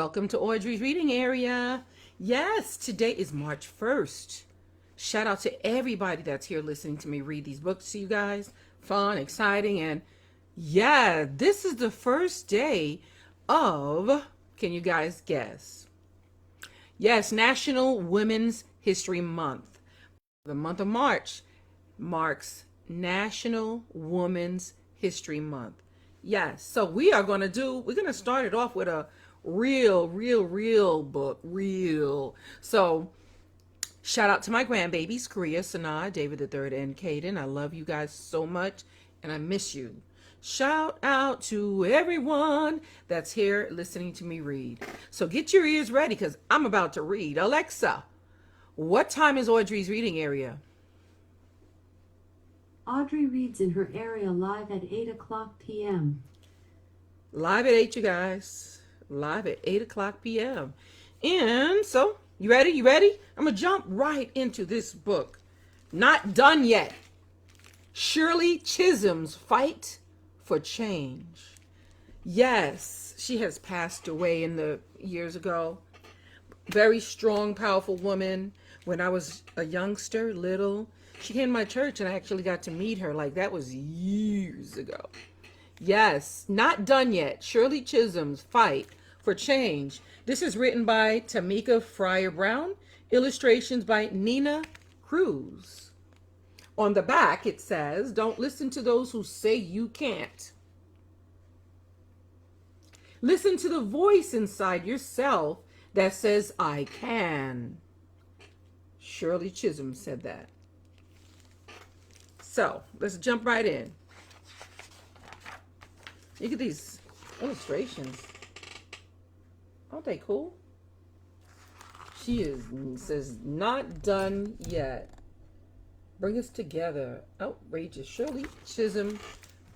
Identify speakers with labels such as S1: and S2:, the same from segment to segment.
S1: Welcome to Audrey's reading area. Yes, today is March 1st. Shout out to everybody that's here listening to me read these books to you guys. Fun, exciting, and yeah, this is the first day of, can you guys guess? Yes, National Women's History Month. The month of March marks National Women's History Month. Yes, so we're going to start it off with a real book. So shout out to my grandbabies, Korea, Sanaa, David the Third, and Caden. I love you guys so much, and I miss you. Shout out to everyone that's here listening to me read. So get your ears ready because I'm about to read. Alexa, what time is Audrey's reading area?
S2: Audrey Reads in her area live at 8 o'clock p.m.
S1: Live at 8, you guys. Live at 8 o'clock p.m. And so, you ready? I'm going to jump right into this book. Not done yet. Shirley Chisholm's Fight for Change. Yes, she has passed away in the years ago. Very strong, powerful woman. When I was a youngster, little, she came to my church and I actually got to meet her. Like, that was years ago. Yes, not done yet. Shirley Chisholm's Fight for Change. This is written by Tameka Fryer-Brown. Illustrations by Nina Cruz. On the back, it says, don't listen to those who say you can't. Listen to the voice inside yourself that says, I can. Shirley Chisholm said that. So, let's jump right in. Look at these illustrations. Aren't they cool? Says, not done yet. Bring us together. Outrageous. Shirley Chisholm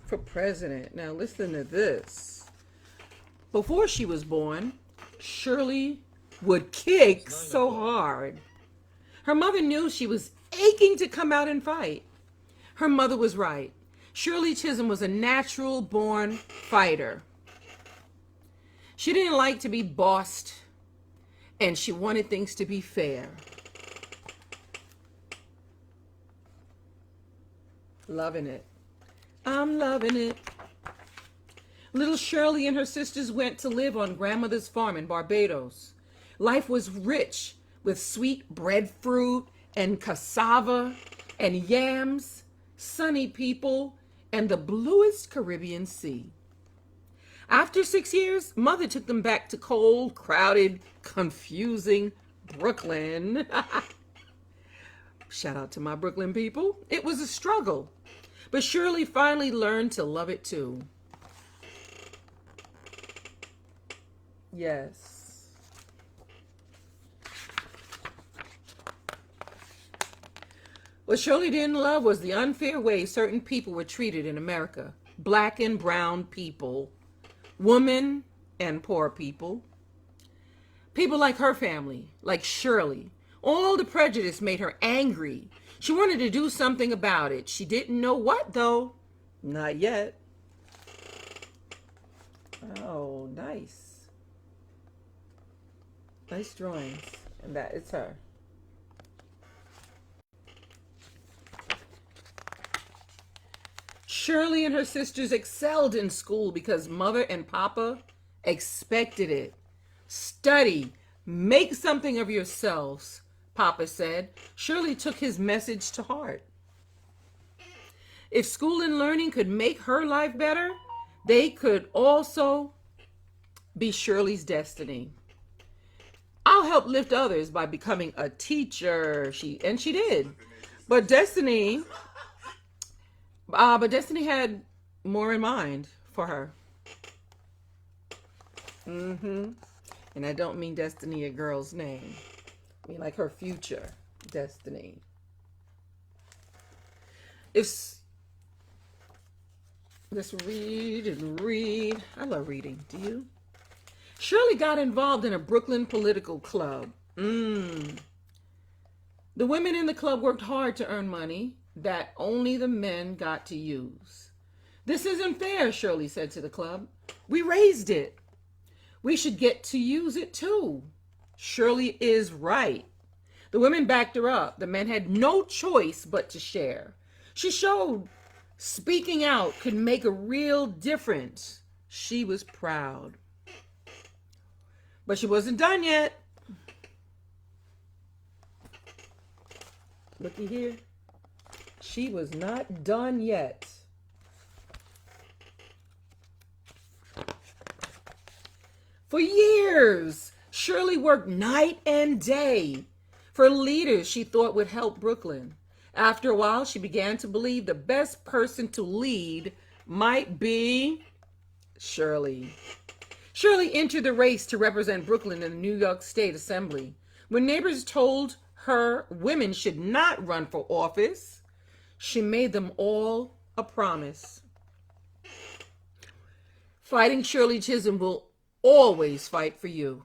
S1: for president. Now, listen to this. Before she was born, Shirley would kick so hard. Her mother knew she was aching to come out and fight. Her mother was right. Shirley Chisholm was a natural-born fighter. She didn't like to be bossed, and she wanted things to be fair. Loving it. I'm loving it. Little Shirley and her sisters went to live on grandmother's farm in Barbados. Life was rich with sweet breadfruit and cassava and yams, sunny people, and the bluest Caribbean Sea. After 6 years, Mother took them back to cold, crowded, confusing Brooklyn. Shout out to my Brooklyn people. It was a struggle, but Shirley finally learned to love it too. Yes. What Shirley didn't love was the unfair way certain people were treated in America. Black and brown people, women and poor people. People like her family, like Shirley. All the prejudice made her angry. She wanted to do something about it. She didn't know what, though. Not yet. Oh, nice. Nice drawings. And that is her. Shirley and her sisters excelled in school because Mother and Papa expected it. Study. Make something of yourselves, Papa said. Shirley took his message to heart. If school and learning could make her life better, they could also be Shirley's destiny. I'll help lift others by becoming a teacher. She did. But Destiny had more in mind for her. And I don't mean Destiny, a girl's name. I mean like her future destiny. Let's read and read. I love reading. Do you? Shirley got involved in a Brooklyn political club. The women in the club worked hard to earn money that only the men got to use. This isn't fair, Shirley said to the club. We raised it. We should get to use it too. Shirley is right. The women backed her up. The men had no choice but to share. She showed speaking out could make a real difference. She was proud. But she wasn't done yet. Looky here. She was not done yet. For years, Shirley worked night and day for leaders she thought would help Brooklyn. After a while, she began to believe the best person to lead might be Shirley. Shirley entered the race to represent Brooklyn in the New York State Assembly. When neighbors told her women should not run for office, she made them all a promise. Fighting Shirley Chisholm will always fight for you.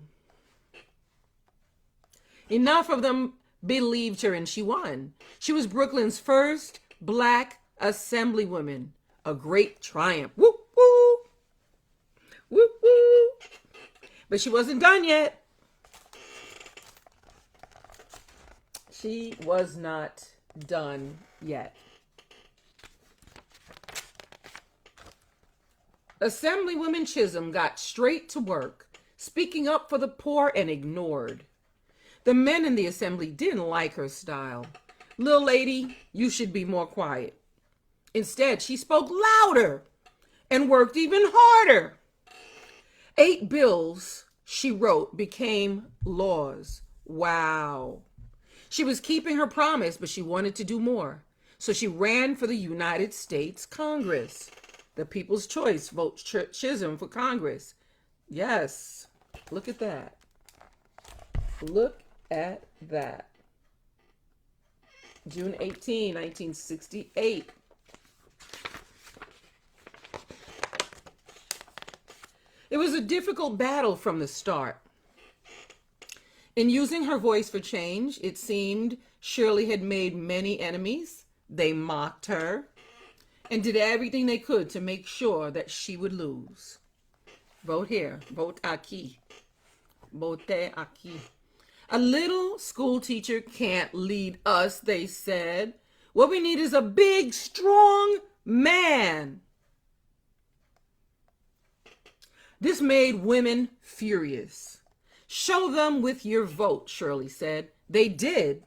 S1: Enough of them believed her and she won. She was Brooklyn's first black assemblywoman. A great triumph. Woo, woo. Woo, woo. But she wasn't done yet. She was not done yet. Assemblywoman Chisholm got straight to work, speaking up for the poor and ignored. The men in the assembly didn't like her style. Little lady, you should be more quiet. Instead, she spoke louder and worked even harder. 8 bills she wrote became laws. Wow. She was keeping her promise, but she wanted to do more. So she ran for the United States Congress. The people's choice, vote Chisholm for Congress. Yes, look at that. Look at that. June 18, 1968. It was a difficult battle from the start. In using her voice for change, it seemed Shirley had made many enemies. They mocked her and did everything they could to make sure that she would lose. Vote here. Vote aquí. Vote aquí. A little school teacher can't lead us, they said. What we need is a big, strong man. This made women furious. Show them with your vote, Shirley said. They did,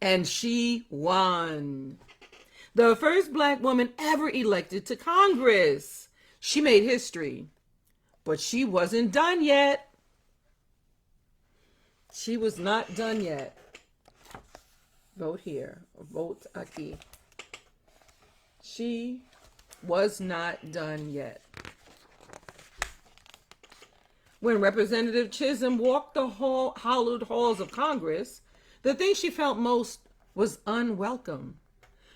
S1: and she won. The first black woman ever elected to Congress. She made history, but she wasn't done yet. She was not done yet. Vote here. Vote aquí. She was not done yet. When Representative Chisholm walked the hallowed halls of Congress, the thing she felt most was unwelcome.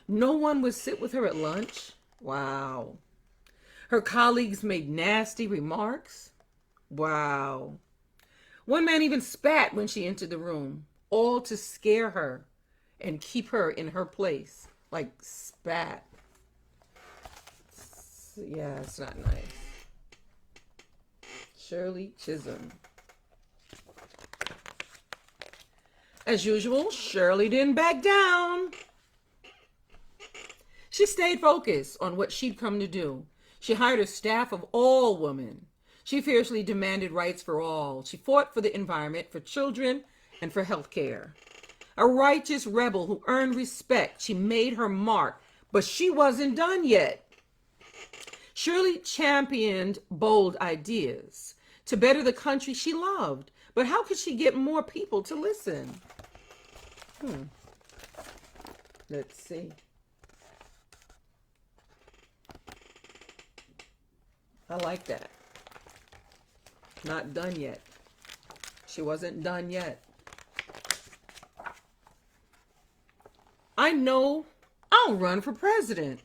S1: No one would sit with her at lunch. Wow. Her colleagues made nasty remarks. Wow. One man even spat when she entered the room, all to scare her and keep her in her place. Like spat. Yeah, it's not nice. Shirley Chisholm. As usual, Shirley didn't back down. She stayed focused on what she'd come to do. She hired a staff of all women. She fiercely demanded rights for all. She fought for the environment, for children, and for health care. A righteous rebel who earned respect. She made her mark, but she wasn't done yet. Shirley championed bold ideas to better the country she loved. But how could she get more people to listen? Let's see. I like that. Not done yet. She wasn't done yet. I know I'll run for president.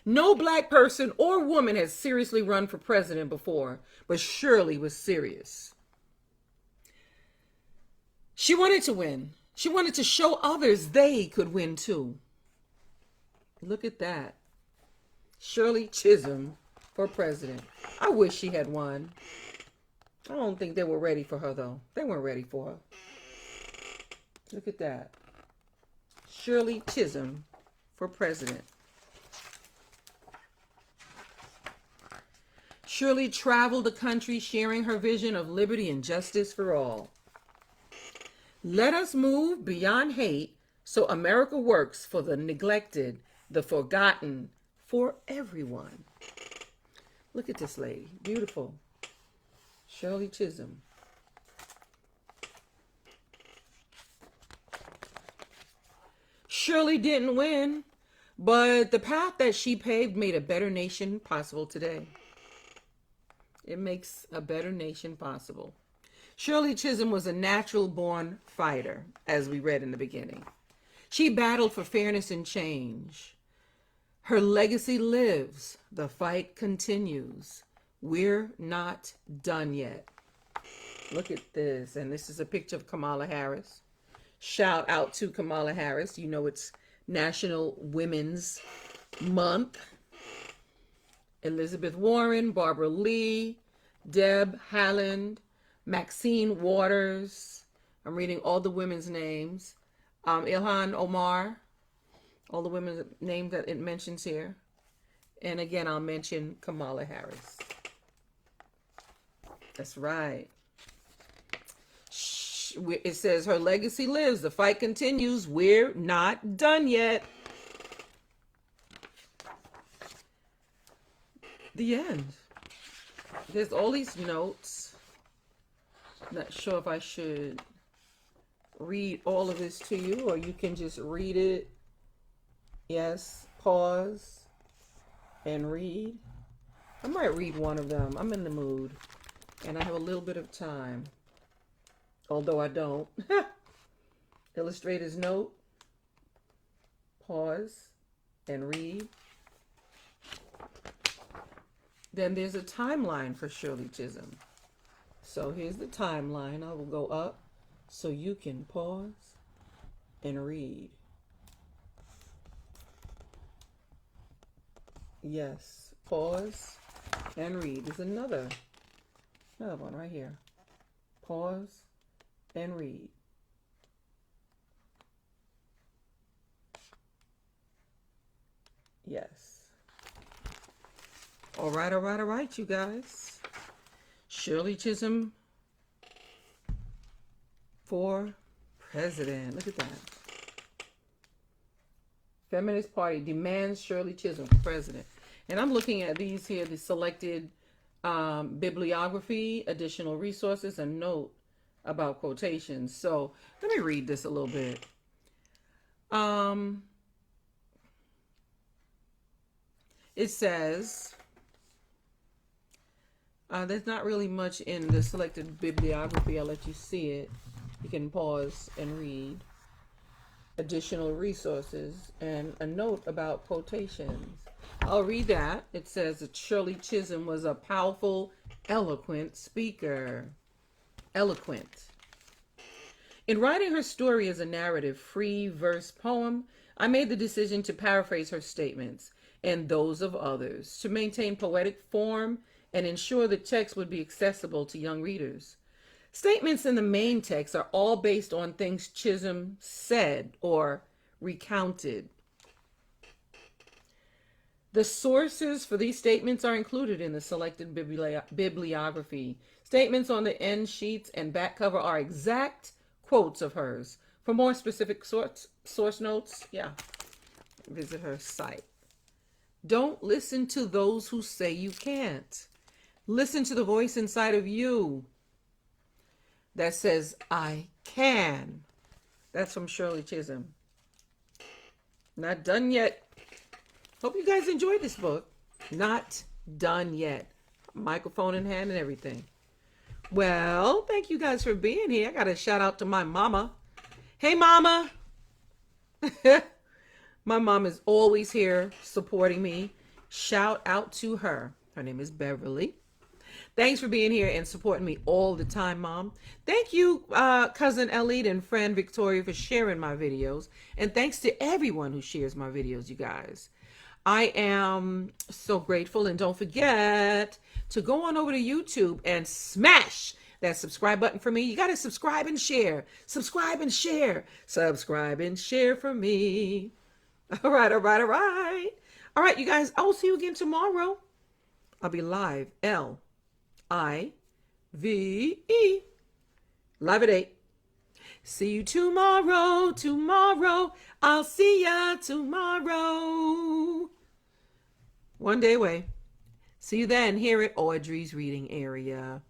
S1: No black person or woman has seriously run for president before, but Shirley was serious. She wanted to win. She wanted to show others they could win too. Look at that. Shirley Chisholm for president. I wish she had won. I don't think they were ready for her, though. They weren't ready for her. Look at that. Shirley Chisholm for president. Shirley traveled the country sharing her vision of liberty and justice for all. Let us move beyond hate so America works for the neglected, the forgotten, for everyone. Look at this lady. Beautiful. Shirley Chisholm. Shirley didn't win, but the path that she paved made a better nation possible today. It makes a better nation possible. Shirley Chisholm was a natural-born fighter, as we read in the beginning. She battled for fairness and change. Her legacy lives. The fight continues. We're not done yet. Look at this. And this is a picture of Kamala Harris. Shout out to Kamala Harris. You know it's National Women's Month. Elizabeth Warren, Barbara Lee, Deb Haaland, Maxine Waters. I'm reading all the women's names. Ilhan Omar. All the women's names that it mentions here. And again, I'll mention Kamala Harris. That's right. It says her legacy lives. The fight continues. We're not done yet. The end. There's all these notes. Not sure if I should read all of this to you or you can just read it. Yes, pause and read. I might read one of them. I'm in the mood and I have a little bit of time. Although I don't. Illustrator's note. Pause and read. Then there's a timeline for Shirley Chisholm. So here's the timeline. I will go up so you can pause and read. Yes, pause and read. There's another one right here. Pause and read. Yes. All right, you guys. Shirley Chisholm for president. Look at that. Feminist Party demands Shirley Chisholm for president. And I'm looking at these here, the selected bibliography, additional resources, and note about quotations. So let me read this a little bit. It says, there's not really much in the selected bibliography. I'll let you see it. You can pause and read. Additional resources and a note about quotations. I'll read that. It says that Shirley Chisholm was a powerful, eloquent speaker. Eloquent. In writing her story as a narrative, free verse poem, I made the decision to paraphrase her statements and those of others to maintain poetic form and ensure the text would be accessible to young readers. Statements in the main text are all based on things Chisholm said or recounted. The sources for these statements are included in the selected bibliography. Statements on the end sheets and back cover are exact quotes of hers. For more specific source notes, visit her site. Don't listen to those who say you can't. Listen to the voice inside of you that says, I can. That's from Shirley Chisholm. Not done yet. Hope you guys enjoyed this book. Not done yet. Microphone in hand and everything. Well, thank you guys for being here. I got to shout out to my mama. Hey, mama. My mom is always here supporting me. Shout out to her. Her name is Beverly. Thanks for being here and supporting me all the time, Mom. Thank you, Cousin Elite and friend Victoria, for sharing my videos. And thanks to everyone who shares my videos, you guys. I am so grateful. And don't forget to go on over to YouTube and smash that subscribe button for me. You got to subscribe and share. Subscribe and share. Subscribe and share for me. All right, all right, all right. All right, you guys, I will see you again tomorrow. I'll be live. Live at 8. See you tomorrow. I'll see ya tomorrow. One day away. See you then here at Audrey's Reading Area.